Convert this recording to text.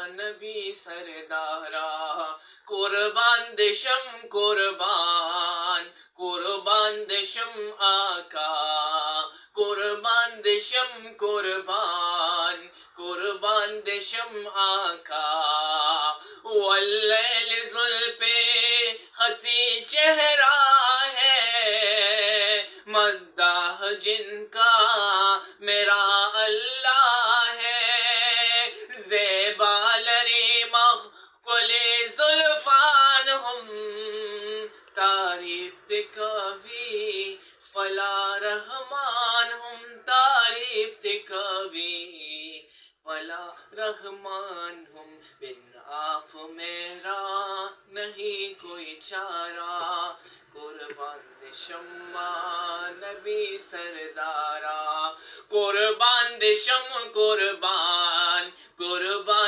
نبی سردارا قربان دشم قربان قربان دشم آقا قربان دشم قربان قربان دشم آقا واللیل زلف ہنسی چہرہ ہے مداح جن کا میرا اللہ ہے زیبا لری مخقل زلفان ہم تعریف کبھی فلا رحمان ہم تعریف کبھی فلا رحمان ہم بن آپ میرا نہیں کوئی چارہ قربان دشم نبی سردارا قربان دشم قربان قربان